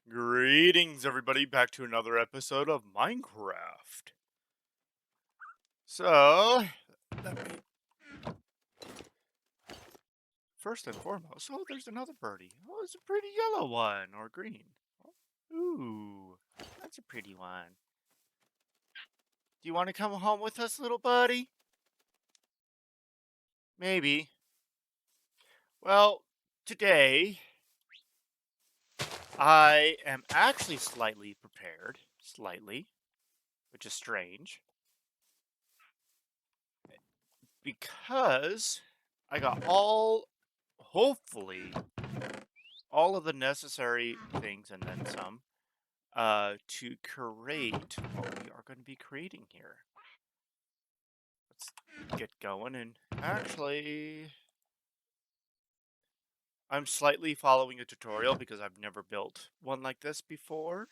Greetings, everybody, back to another episode of Minecraft. So, let me first and foremost. Oh, there's another birdie. Oh, it's a pretty yellow one or green. Ooh, that's a pretty one. Do you want to come home with us, little buddy? Maybe. Well, today I am actually slightly prepared. Slightly, which is strange. Because I got hopefully, all of the necessary things and then some to create what we are going to be creating here. Let's get going. And actually, I'm slightly following a tutorial because I've never built one like this before.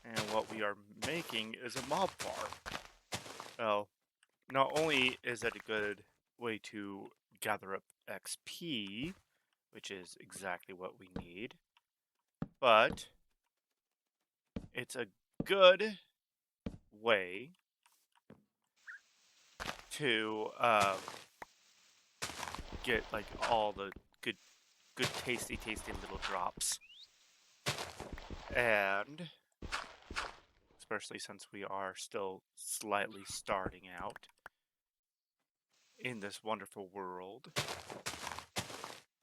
And what we are making is a mob farm. Well, not only is it a good way to gather up XP, which is exactly what we need, but it's a good way to get like all the good tasty little drops. And especially since we are still slightly starting out in this wonderful world,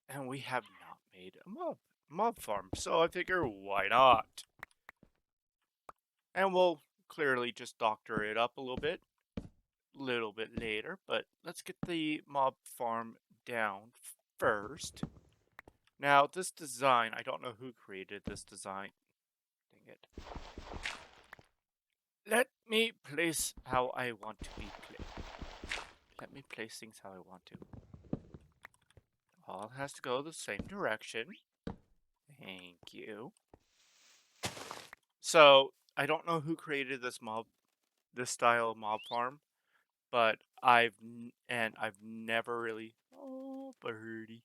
and we have not made a mob farm, so I figure why not? And we'll clearly just doctor it up a little bit later, but let's get the mob farm down first. Now, this design, I don't know who created this design. Dang it. Let me place how I want to be placed. Let me place things how I want to. All has to go the same direction. Thank you. So, I don't know who created this style of mob farm, but I've never really. Oh, birdie.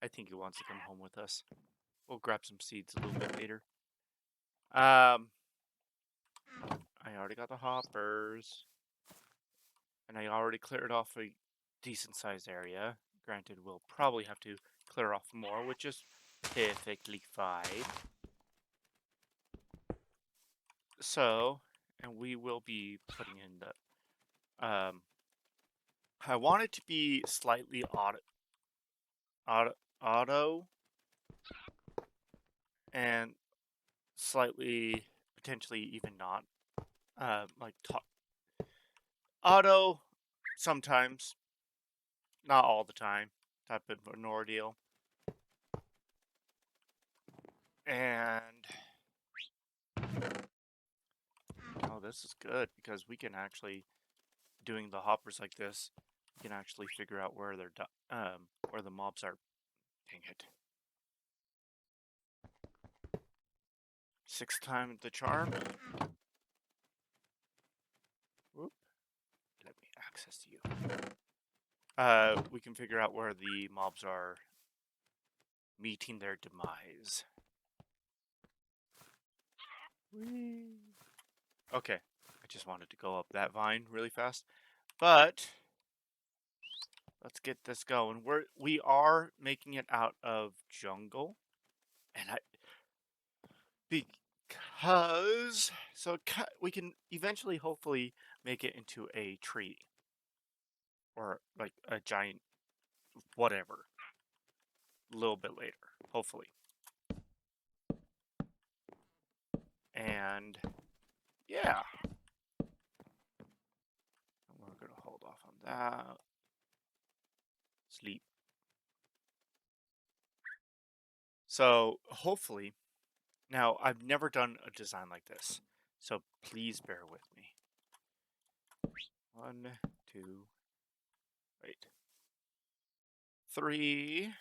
I think he wants to come home with us. We'll grab some seeds a little bit later. I already got the hoppers, and I already cleared off a decent sized area. Granted, we'll probably have to clear off more, which is perfectly fine. So, and we will be putting in I want it to be slightly auto, and slightly, potentially even not, like auto sometimes, not all the time, type of an ordeal. And oh, this is good because we can actually, doing the hoppers like this, we can actually figure out where where the mobs are. Dang it. 6 times the charm. Whoop. Let me access you. We can figure out where the mobs are meeting their demise. Whee. Okay, I just wanted to go up that vine really fast, but let's get this going. We are making it out of jungle, and because we can eventually, hopefully, make it into a tree or like a giant whatever. A little bit later, hopefully, and yeah, we're gonna hold off on that. Sleep. So hopefully, now I've never done a design like this, so please bear with me. 1, 2, wait, 3.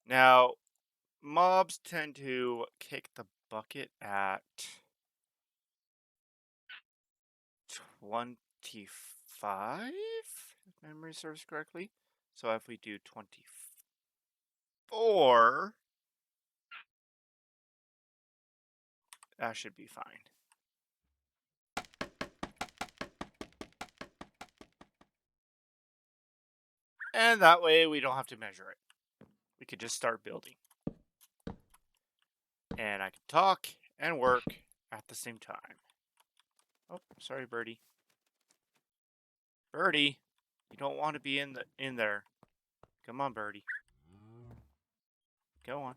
Now, mobs tend to kick the bucket at 25, if memory serves correctly. So if we do 24, that should be fine. And that way we don't have to measure it. We could just start building. And I can talk and work at the same time. Oh, sorry, Birdie. Birdie, you don't want to be in there. Come on, Birdie. Go on.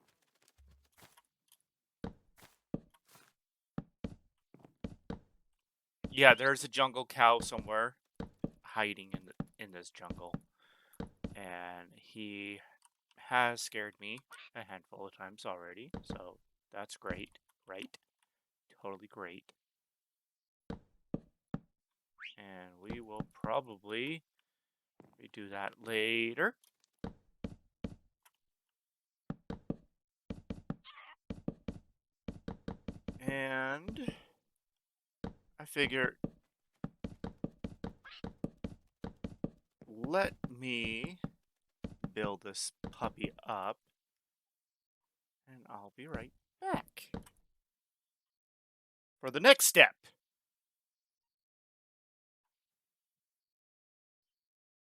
Yeah, there's a jungle cow somewhere hiding in this jungle. And he has scared me a handful of times already, so that's great, right? Totally great. And we will probably redo that later. And I figure, let me build this puppy up, and I'll be right back for the next step.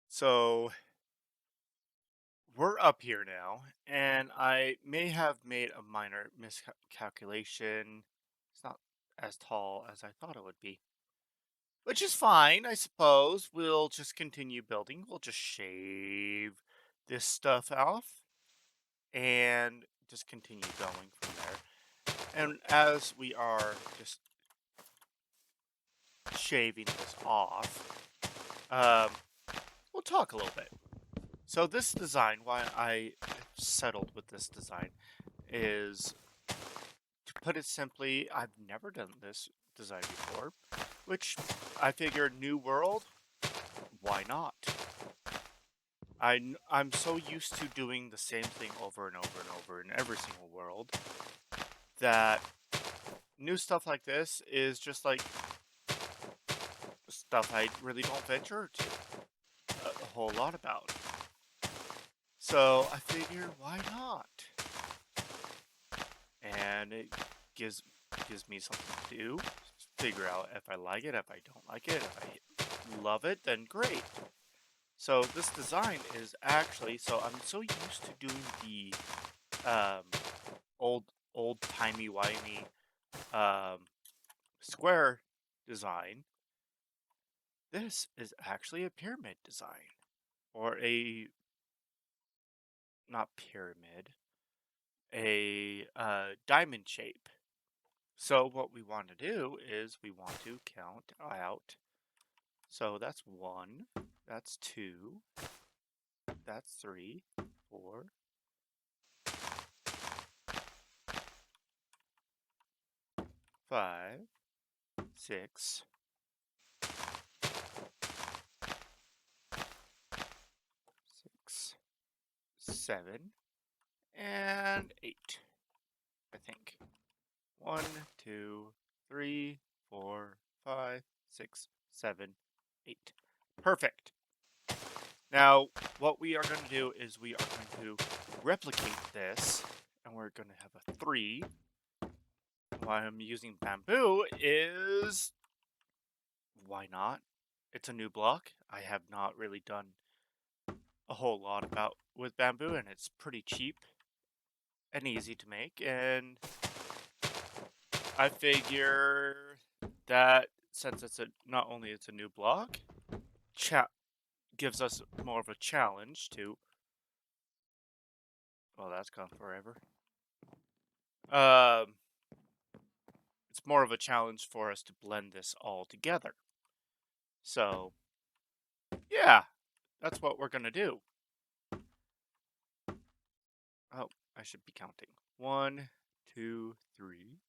So we're up here now, and I may have made a minor miscalculation. It's not as tall as I thought it would be, which is fine, I suppose. We'll just continue building. We'll just shave this stuff off and just continue going from there. And as we are just shaving this off, we'll talk a little bit. So this design, why I settled with this design, is, to put it simply, I've never done this design before, which I figured new world, why not? I'm so used to doing the same thing over and over and over in every single world that new stuff like this is just like stuff I really don't venture to a whole lot about. So I figure, why not? And it gives me something to do. Figure out if I like it, if I don't like it, if I love it, then great. So this design is actually, so I'm so used to doing the old timey wimey square design. This is actually a pyramid design, or a, not pyramid, a diamond shape. So what we want to do is we want to count out. So that's 1, that's 2, that's 3, 4, 5, 6, 6, 7, and 8, I think. 1, 2, 3, 4, 5, 6, 7, 8. Perfect. Now, what we are going to do is we are going to replicate this, and we're going to have a 3. Why I'm using bamboo is, why not? It's a new block. I have not really done a whole lot about with bamboo, and it's pretty cheap and easy to make, and I figure that since it's not only it's a new block, gives us more of a challenge to. Well, that's gone forever. It's more of a challenge for us to blend this all together. So, yeah, that's what we're gonna do. Oh, I should be counting. 1, 2, 3,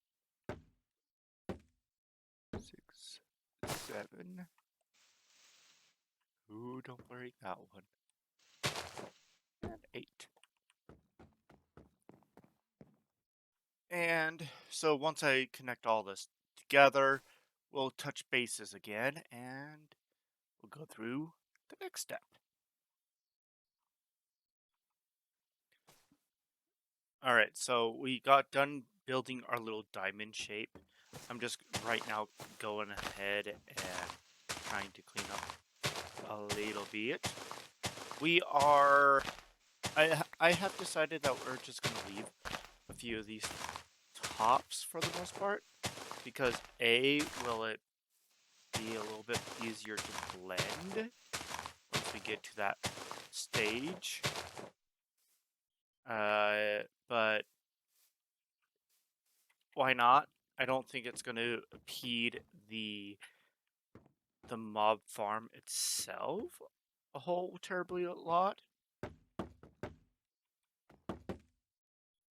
6, 7. Ooh, don't break that one. And 8. And so once I connect all this together, we'll touch bases again and we'll go through the next step. Alright, so we got done building our little diamond shape. I'm just right now going ahead and trying to clean up a little bit. We are... I have decided that we're just going to leave a few of these tops for the most part. Because A, will it be a little bit easier to blend once we get to that stage. But why not? I don't think it's going to impede the mob farm itself a whole terribly lot.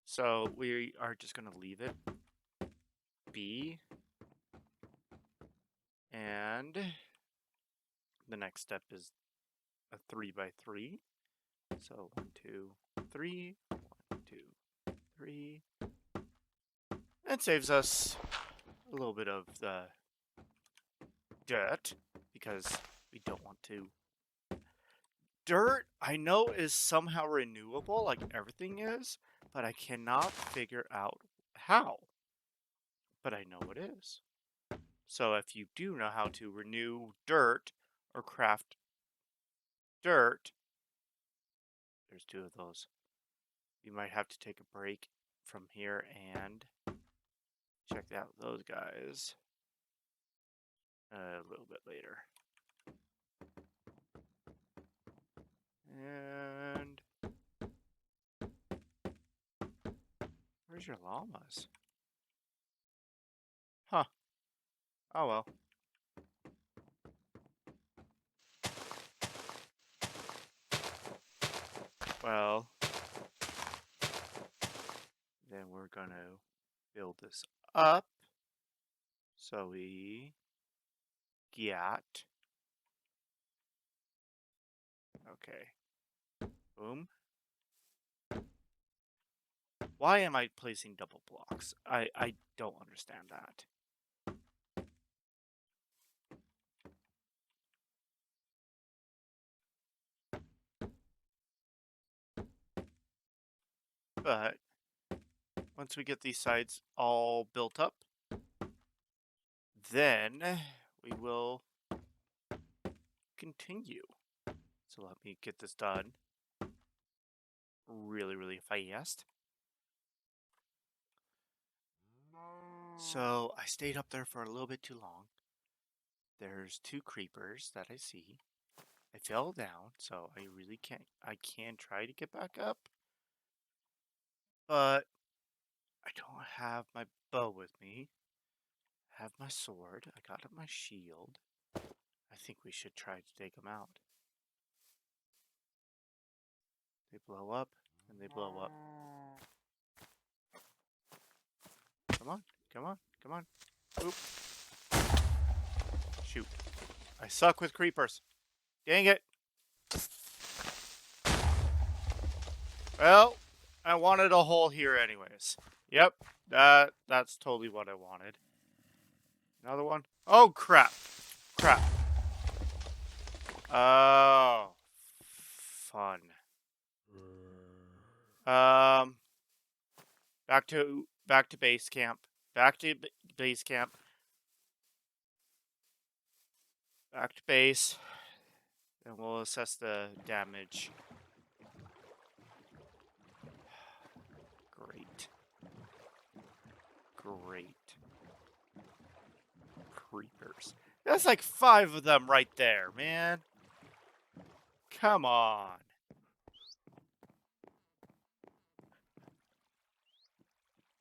So we are just going to leave it be. And the next step is a 3x3. So 1, 2, 3, 1, 2, 3. That saves us a little bit of the dirt because we don't want to. Dirt, I know, is somehow renewable, like everything is, but I cannot figure out how. But I know it is. So if you do know how to renew dirt or craft dirt, there's 2 of those. You might have to take a break from here and check out those guys a little bit later. And where's your llamas? Huh. Oh well. Well, then we're gonna build this up. So we get, okay, boom. Why am I placing double blocks? I don't understand that. But once we get these sides all built up, then we will continue. So let me get this done really, really fast. So I stayed up there for a little bit too long. There's 2 creepers that I see. I fell down, so I really can't. I can try to get back up, but I don't have my bow with me. I have my sword. I got my shield. I think we should try to take them out. They blow up, and they blow up. Come on, come on, come on. Oop. Shoot. I suck with creepers. Dang it. Well, I wanted a hole here anyways. Yep, that's totally what I wanted. Another one. Oh, crap. Crap. Oh. Fun. Back to base camp. Back to base camp. Back to base. And we'll assess the damage. Great. Great. Creepers. That's like 5 of them right there, man. Come on.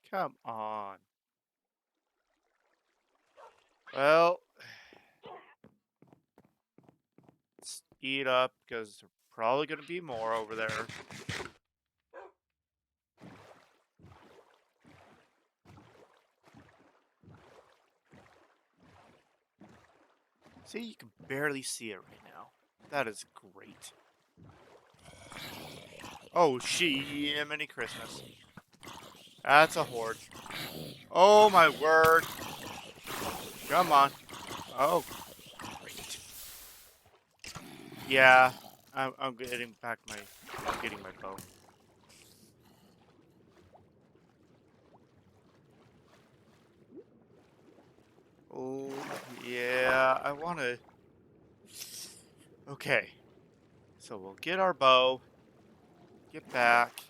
Come on. Well, let's eat up because there's probably going to be more over there. See, you can barely see it right now. That is great. Oh, mini Christmas. That's a horde. Oh, my word. Come on. Oh, great. Yeah, I'm getting back I'm getting my bow. Oh, yeah, I want to... Okay, so we'll get our bow, get back,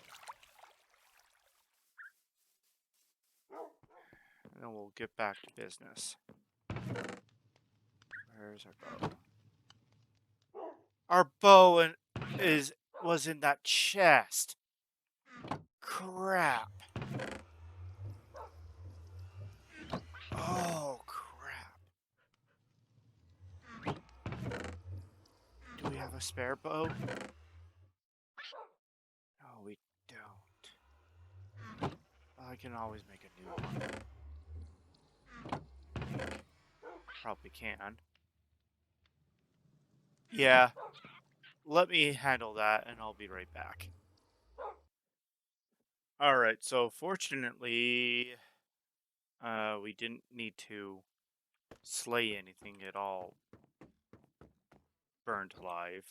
and then we'll get back to business. Where's our bow? Our bow was in that chest. Crap. Oh, crap. Do we have a spare bow? No, we don't. I can always make a new one. Probably can. Yeah. Let me handle that, and I'll be right back. Alright, so fortunately, we didn't need to slay anything at all. Burned alive.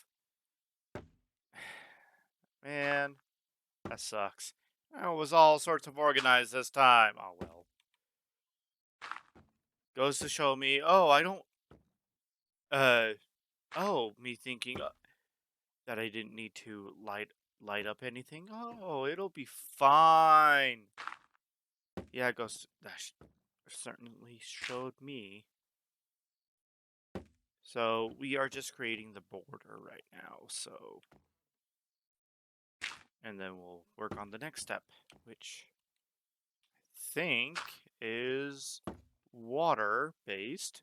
Man, that sucks. It was all sorts of organized this time. Oh, well. Goes to show me, oh, I don't, me thinking that I didn't need to light up anything. Oh, it'll be fine. Yeah, it goes, that certainly showed me. So we are just creating the border right now, so. And then we'll work on the next step, which I think is water-based.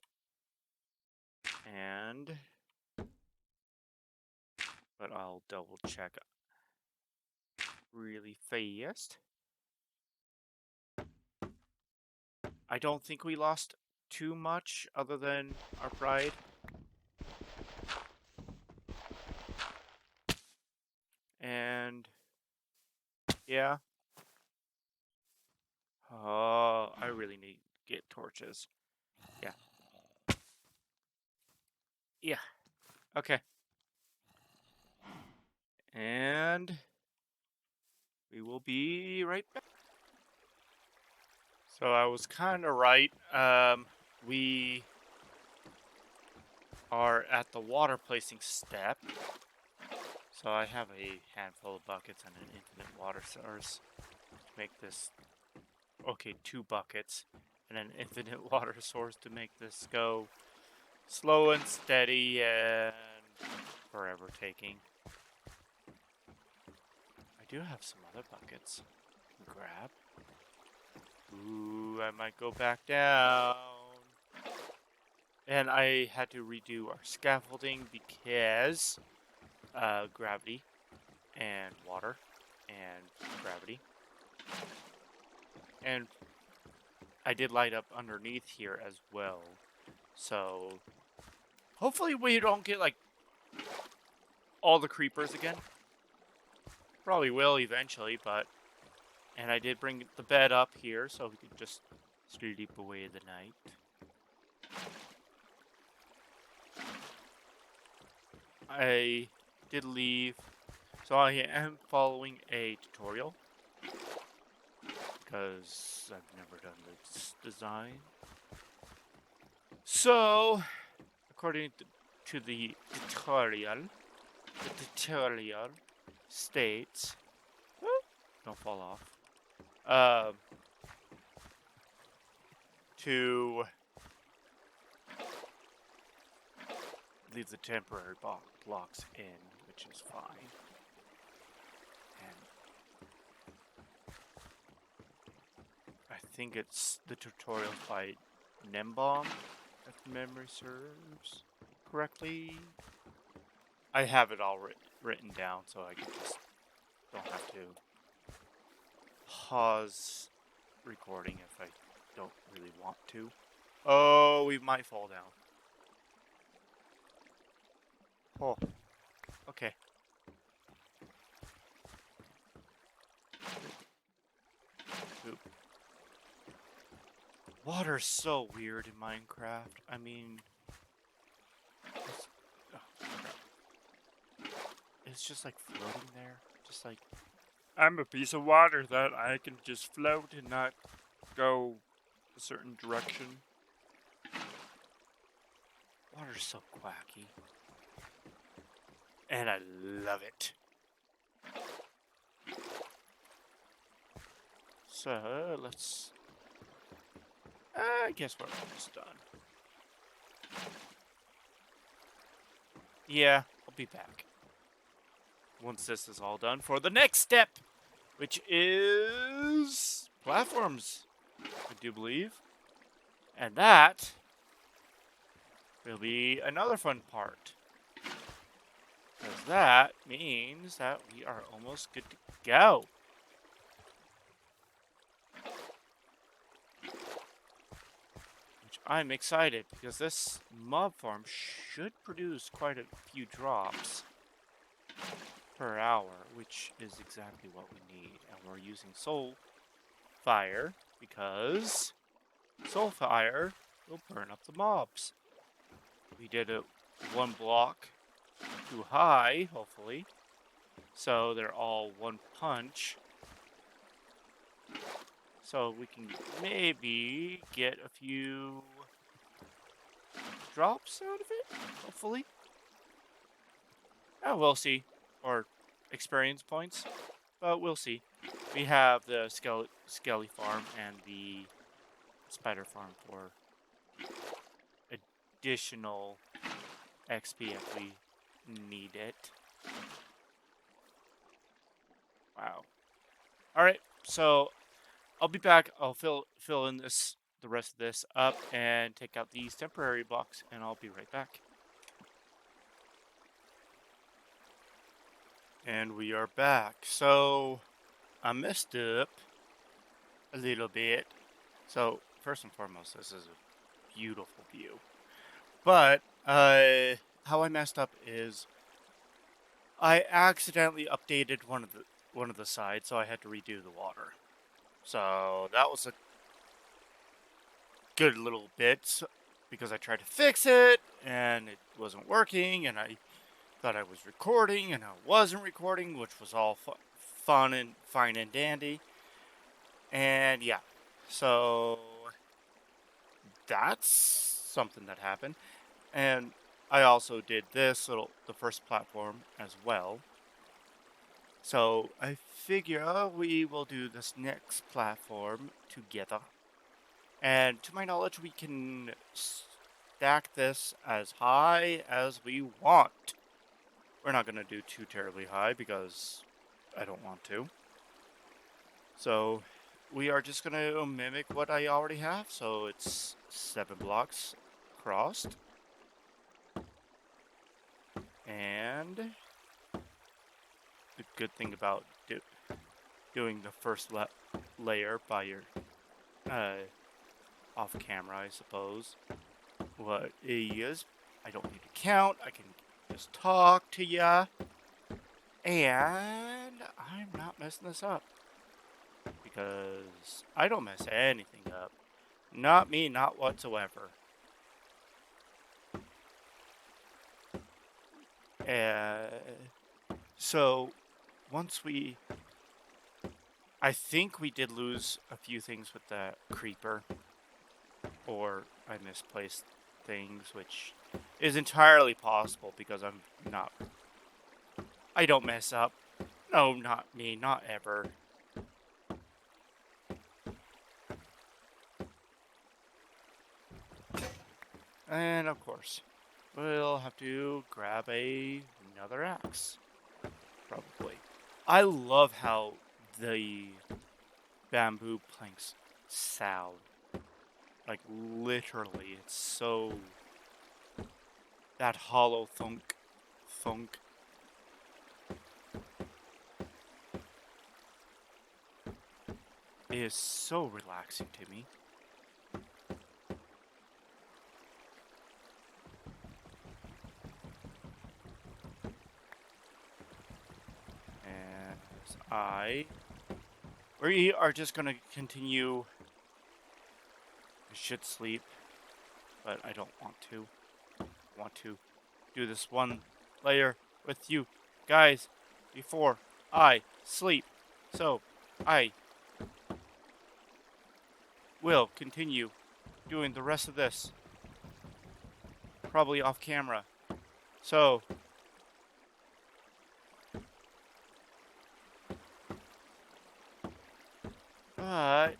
And, but I'll double check really fast. I don't think we lost too much other than our pride. And, yeah. Oh, I really need to get torches. Yeah. Yeah. Okay. And we will be right back. So I was kind of right. We are at the water placing step. So I have a handful of buckets and an infinite water source to make this. Okay, 2 buckets and an infinite water source to make this go slow and steady and forever taking. I do have some other buckets I can grab. Ooh, I might go back down. And I had to redo our scaffolding because gravity and water and gravity. And I did light up underneath here as well. So hopefully we don't get like all the creepers again. Probably will eventually, but... And I did bring the bed up here so we could just sleep away the night. I did leave, so I am following a tutorial because I've never done this design. So, according to the tutorial states, don't fall off, to leave the temporary blocks in, which is fine. And I think it's the tutorial by Nembomb, if memory serves correctly. I have it all written down, so I can just don't have to pause recording if I don't really want to. Oh, we might fall down. Oh, okay. Oop. Water's so weird in Minecraft. I mean, it's just like floating there. Just like, I'm a piece of water that I can just float and not go a certain direction. Water's so quacky. And I love it. So, let's... I guess we're almost done. Yeah, I'll be back. Once this is all done for the next step, which is platforms, I do believe. And that will be another fun part. Because that means that we are almost good to go. Which I'm excited because this mob farm should produce quite a few drops per hour, which is exactly what we need. And we're using soul fire because soul fire will burn up the mobs. We did it one block too high, hopefully. So they're all one punch. So we can maybe get a few drops out of it, hopefully. Oh, we'll see. Or experience points. But we'll see. We have the Skelly farm and the spider farm for additional XP if we need it. Wow. Alright, so I'll be back. I'll fill in the rest of this up and take out these temporary blocks, and I'll be right back. And we are back. So I messed up a little bit. So first and foremost, this is a beautiful view. But how I messed up is I accidentally updated one of the sides, so I had to redo the water. So that was a good little bit because I tried to fix it and it wasn't working, and I thought I was recording and I wasn't recording, which was all fun and fine and dandy. And yeah, so that's something that happened. And I also did the first platform as well. So I figure we will do this next platform together. And to my knowledge, we can stack this as high as we want. We're not going to do too terribly high because I don't want to. So we are just going to mimic what I already have. So it's 7 blocks crossed. And the good thing about doing the first layer by your off camera, I suppose, what is I don't need to count. I can just talk to ya, and I'm not messing this up because I don't mess anything up. Not me, not whatsoever. So once I think we did lose a few things with the creeper, or I misplaced things, which is entirely possible because I don't mess up. No, not me, not ever. And of course, we'll have to grab another axe. Probably. I love how the bamboo planks sound. Like, literally, it's so... that hollow thunk. It is so relaxing to me. We are just gonna continue. I should sleep, but I don't want to. I want to do this one layer with you guys before I sleep. So I will continue doing the rest of this probably off camera. So, but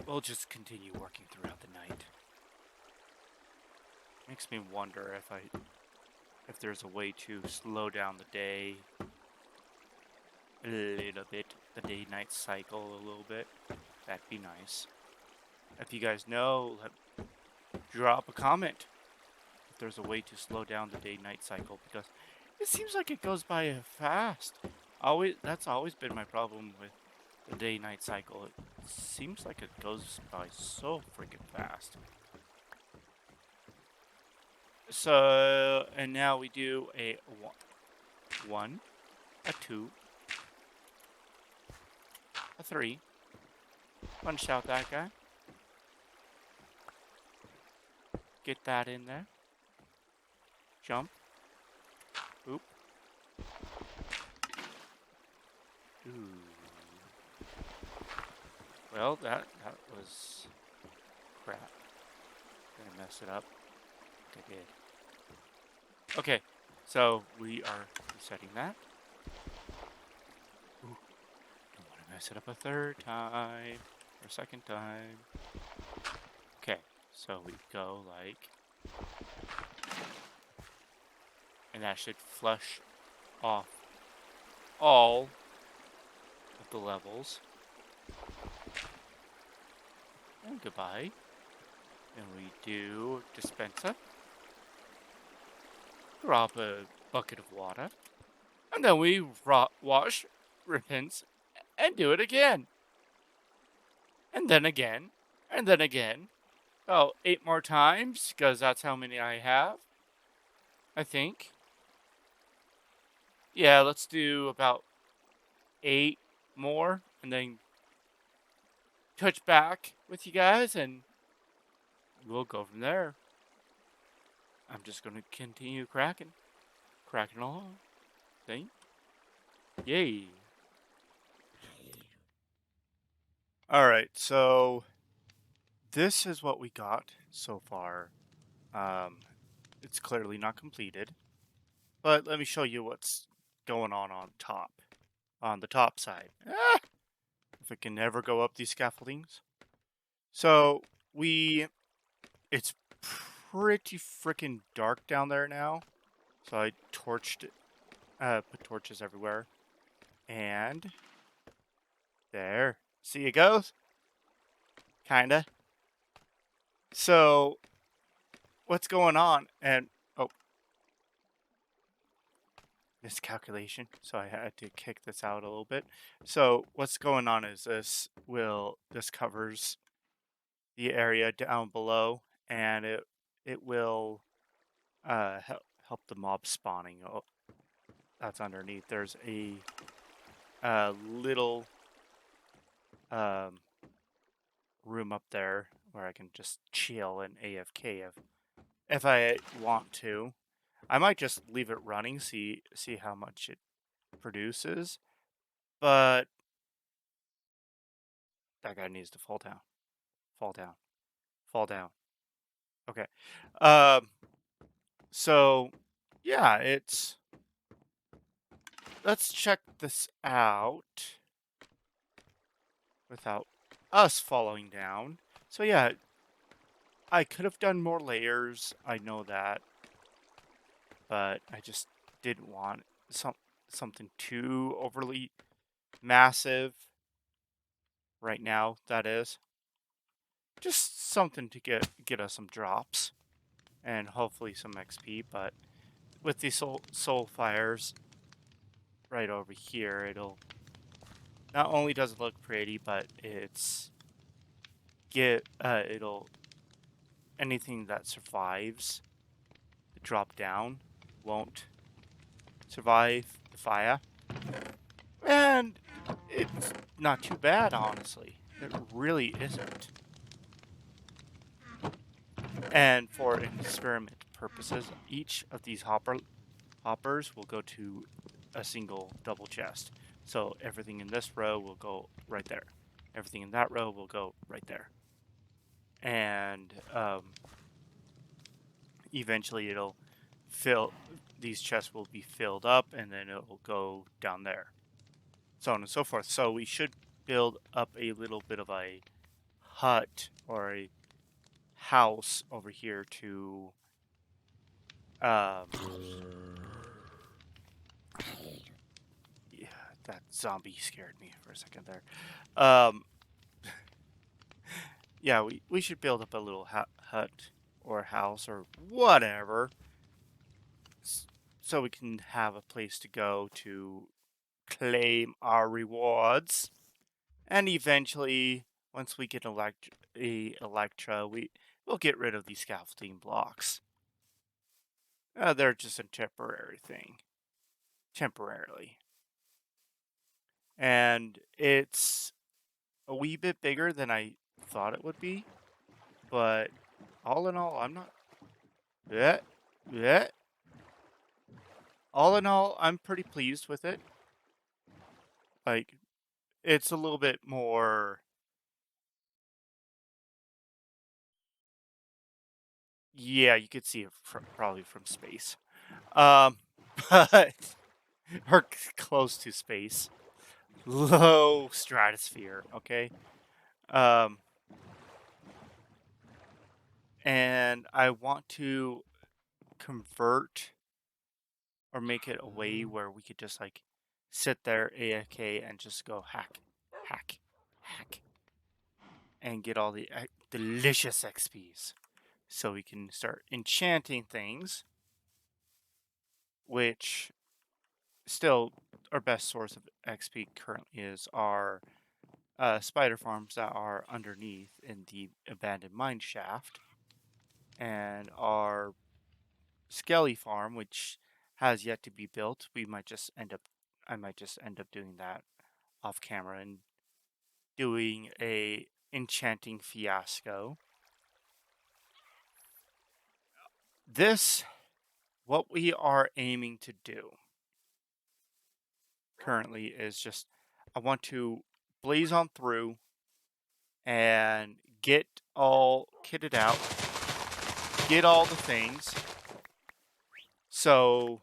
we'll just continue working throughout the night. Makes me wonder if there's a way to slow down the day a little bit, the day-night cycle a little bit. That'd be nice. If you guys know, drop a comment if there's a way to slow down the day-night cycle, because it seems like it goes by fast. That's always been my problem with the day-night cycle. It seems like it goes by so freaking fast. So, and now we do a 1, a 2, a 3. Punch out that guy. Get that in there. Jump. Oop. Ooh. Well, that was crap. Gonna mess it up. I did. Okay, so we are resetting that. Ooh. Don't want to mess it up a third time or second time. Okay, so we go like, and that should flush off all of the levels. And goodbye. And we do dispenser. Drop a bucket of water. And then we wash, rinse, and do it again. And then again. And then again. Oh, 8 more times, because that's how many I have. I think. Yeah, let's do about 8 more, and then touch back with you guys, and we'll go from there. I'm just going to continue cracking along. See? Yay. Alright, so this is what we got so far. It's clearly not completed, but let me show you what's going on top. On the top side. If it can ever go up these scaffoldings. So, it's pretty freaking dark down there now. So I torched it, put torches everywhere. And there. See it goes? Kinda. So, what's going on? And, oh. Miscalculation. So I had to kick this out a little bit. So, what's going on is this covers the area down below, and it will help the mob spawning. Oh, that's underneath. There's a little room up there where I can just chill and AFK if I want to. I might just leave it running, see how much it produces, but that guy needs to fall down. Fall down. Fall down. Okay. So, yeah, let's check this out without us falling down. So, yeah, I could have done more layers. I know that. But I just didn't want something too overly massive right now, that is. Just something to get us some drops and hopefully some XP, but with these soul fires right over here, it'll not only does it look pretty, but it'll anything that survives the drop down won't survive the fire. And it's not too bad, honestly. It really isn't. And for experiment purposes, each of these hoppers will go to a single double chest. So everything in this row will go right there. Everything in that row will go right there. And eventually it'll fill, these chests will be filled up, and then it'll go down there, so on and so forth. So we should build up a little bit of a hut or a house over here to um yeah, that zombie scared me for a second there. um yeah, we should build up a little hut or house or whatever, so we can have a place to go to claim our rewards. And eventually, once we get Electra, we'll get rid of these scaffolding blocks. They're just a temporary thing. Temporarily. And it's a wee bit bigger than I thought it would be. But all in all, I'm not... Yeah, yeah. All in all, I'm pretty pleased with it. Like, it's a little bit more... Yeah, you could see it probably from space. But... or close to space. Low stratosphere, okay? Um, and I want to convert or make it a way where we could just like sit there AFK and just go hack, hack, hack, and get all the delicious XPs. So we can start enchanting things, which still our best source of XP currently is our spider farms that are underneath in the abandoned mine shaft, and our Skelly farm, which has yet to be built. I might just end up doing that off camera and doing a enchanting fiasco. This, what we are aiming to do currently is just, I want to blaze on through and get all kitted out, get all the things, so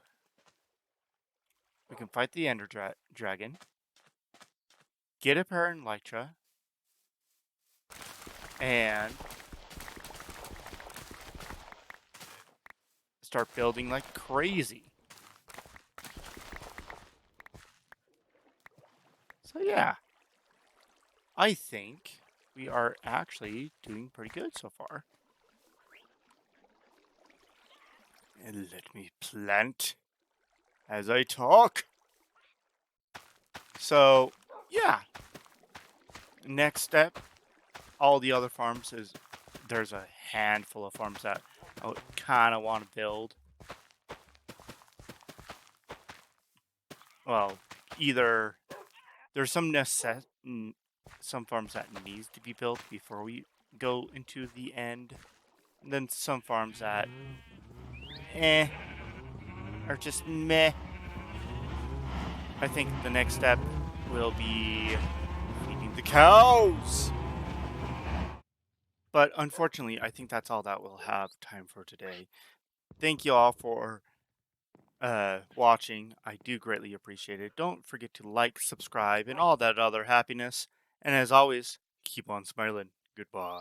we can fight the Ender Dragon, get a pair in Elytra, and start building like crazy. So yeah, I think we are actually doing pretty good so far. And let me plant as I talk. So yeah, next step, all the other farms is, there's a handful of farms that I kind of want to build. Well, either there's some farms that needs to be built before we go into the end, and then some farms that are just meh. I think the next step will be feeding the cows. But unfortunately, I think that's all that we'll have time for today. Thank you all for watching. I do greatly appreciate it. Don't forget to like, subscribe, and all that other happiness. And as always, keep on smiling. Goodbye.